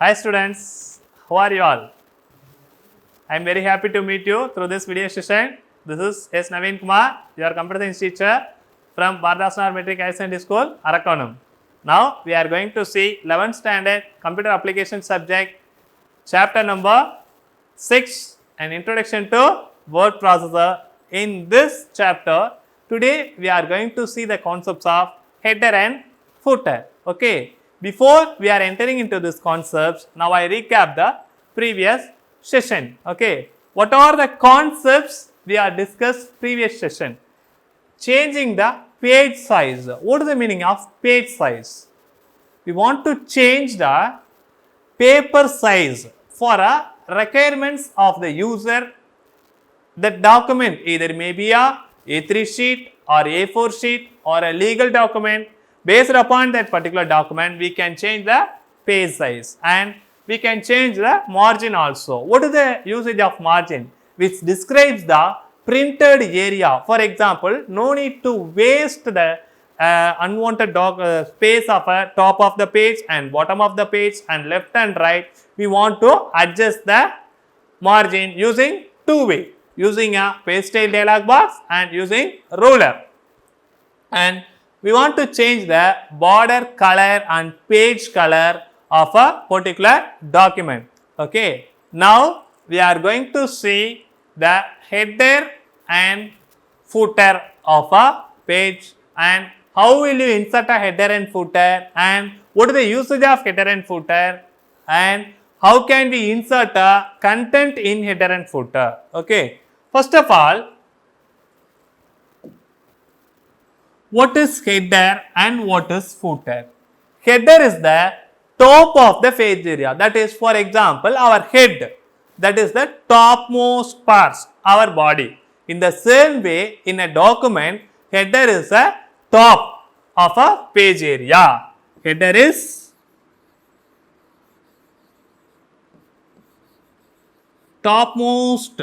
Hi students, how are you all? I am very happy to meet you through this video session. This is S. Naveen Kumar, your computer science teacher from Bardasnar Metric Higher Secondary School, Arakonam. Now we are going to see 11th standard computer application subject, chapter number 6, an introduction to word processor. In this chapter, today we are going to see the concepts of header and footer. Okay. Before we are entering into these concepts, now I recap the previous session. Okay. What are the concepts we are discussed previous session? Changing the page size. What is the meaning of page size? We want to change the paper size for a requirements of the user. The document either may be a A3 sheet or A4 sheet or a legal document. Based upon that particular document, we can change the page size and we can change the margin also. What is the usage of margin? Which describes the printed area. For example, no need to waste the unwanted space of a top of the page and bottom of the page and left and right. We want to adjust the margin using two ways, using a page style dialog box and using ruler. And we want to change the border color and page color of a particular document. Okay. Now we are going to see the header and footer of a page and how will you insert a header and footer and what is the usage of header and footer and how can we insert a content in header and footer. Okay. First of all, what is header and what is footer? Header is the top of the page area, that is for example our head, that is the topmost parts, our body. In the same way, in a document, header is the top of a page area. Header is topmost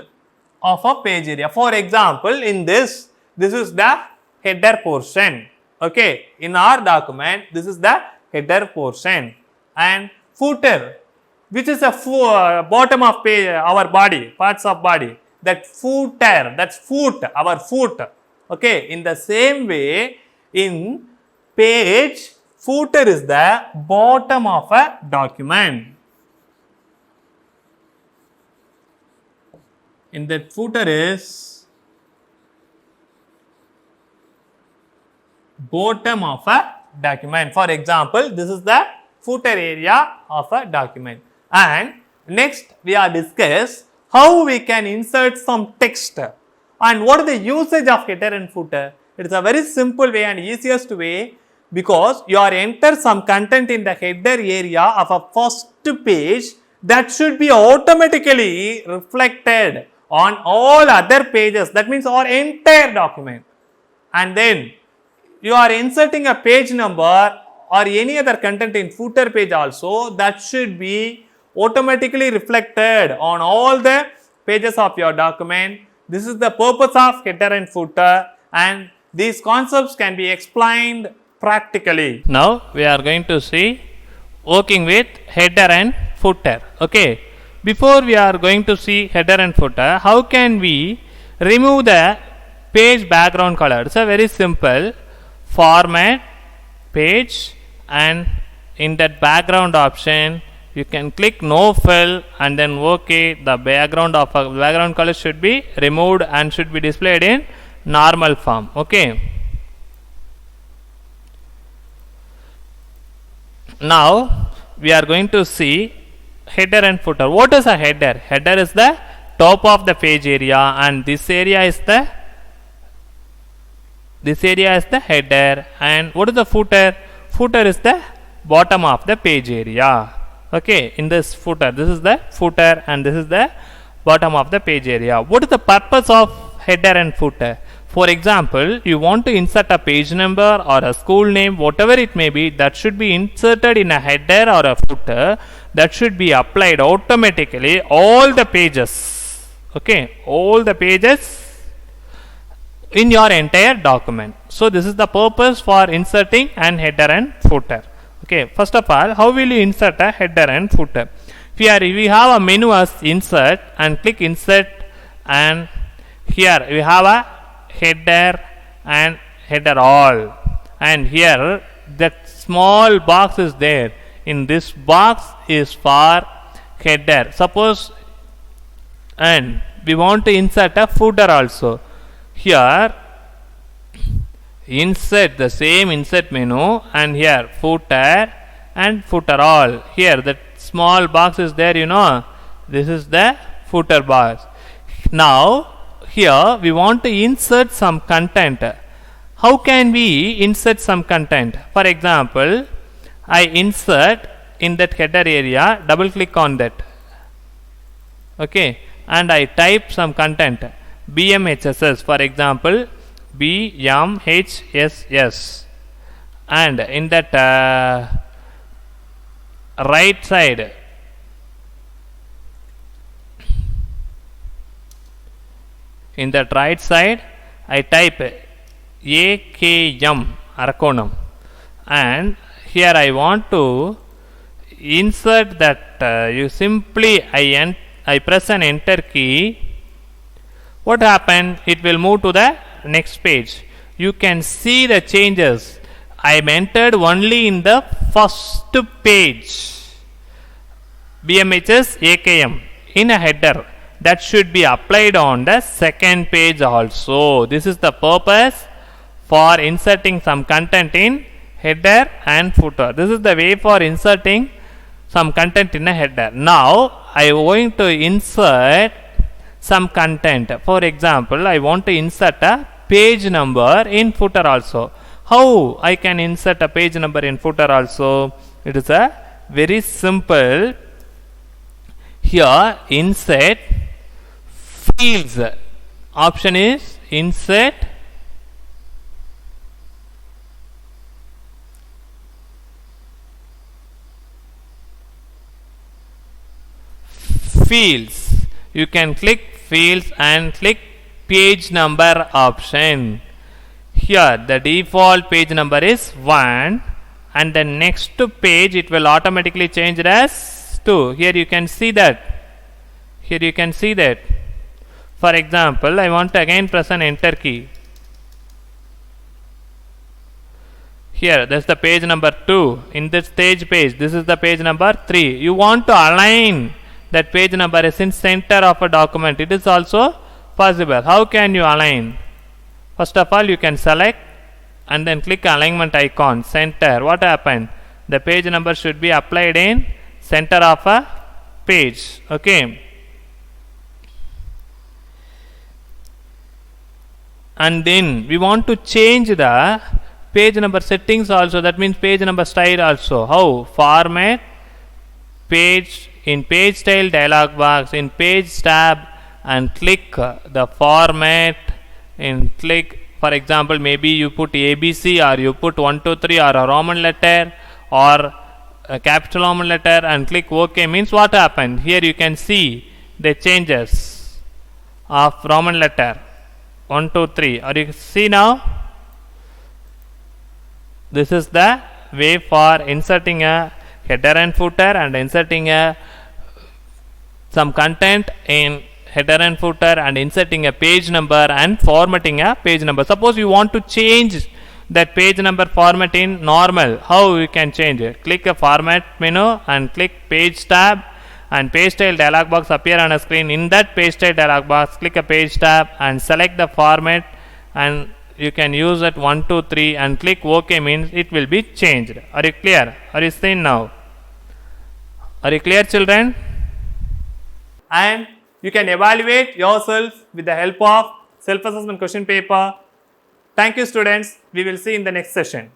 of a page area. For example, in this is the header portion. Okay, in our document, this is the header portion and footer, which is a bottom of page, our body, parts of body. That footer, that's foot, our foot. Okay, in the same way, in page, footer is the bottom of a document. In that footer is bottom of a document. For example, this is the footer area of a document. And next we are discuss how we can insert some text and what is the usage of header and footer. It is a very simple way and easiest way because you are enter some content in the header area of a first page that should be automatically reflected on all other pages, that means our entire document. And then you are inserting a page number or any other content in footer page also, that should be automatically reflected on all the pages of your document. This is the purpose of header and footer and these concepts can be explained practically. Now we are going to see working with header and footer. Okay. Before we are going to see header and footer, how can we remove the page background color? It's a very simple format page and in that background option you can click no fill and then OK. The background color should be removed and should be displayed in normal form. Okay. Now we are going to see header and footer. What is a header? Header is the top of the page area and this area is the header. And what is the footer? Footer is the bottom of the page area. Okay, in this footer, this is the footer and this is the bottom of the page area. What is the purpose of header and footer? For example, you want to insert a page number or a school name, whatever it may be, that should be inserted in a header or a footer, that should be applied automatically all the pages. Okay, all the pages in your entire document. So this is the purpose for inserting an header and footer. Okay, first of all, how will you insert a header and footer? Here we have a menu as insert and click insert, and here we have a header and header all, and here that small box is there. In this box is for header. Suppose and we want to insert a footer also. Here insert the same insert menu, and here footer and footer all. Here that small box is there, this is the footer box. Now here we want to insert some content. How can we insert some content? For example, I insert in that header area, double click on that, okay, and I type some content, BMHSS, for example, BMHSS, and in that right side, I type AKM, Arakonam, and here I want to insert that. You simply I press an enter key. What happened? It will move to the next page. You can see the changes. I am entered only in the first page. BMHS AKM in a header. That should be applied on the second page also. This is the purpose for inserting some content in header and footer. This is the way for inserting some content in a header. Now I am going to insert some content. For example, I want to insert a page number in footer also. How I can insert a page number in footer also? It is a very simple. Here insert fields. Option is insert fields. You can click fields and click page number option. Here the default page number is 1, and the next page it will automatically change it as 2. Here you can see that. For example, I want to again press an enter key. Here that's the page number 2. In this stage page, this is the page number 3. You want to align that page number is in center of a document. It is also possible. How can you align? First of all, you can select and then click alignment icon, center. What happened? The page number should be applied in center of a page. Okay. And then we want to change the page number settings also. That means page number style also. How? Format page, in page style dialog box, in page tab, and click the format, and click, for example, maybe you put ABC or you put 1 2 3 or a Roman letter or a capital Roman letter, and click OK. Means what happened? Here you can see the changes of Roman letter 1 2 3. Or you see now, this is the way for inserting a header and footer and inserting some content in header and footer, and inserting a page number and formatting a page number. Suppose you want to change that page number format in normal. How you can change it? Click a format menu and click page tab, and page style dialog box appear on a screen. In that page style dialog box, click a page tab and select the format, and you can use it 1 2 3 and click OK. Means it will be changed. Are you clear? Are you seeing now? Are you clear, children? And you can evaluate yourself with the help of self-assessment question paper. Thank you, students. We will see in the next session.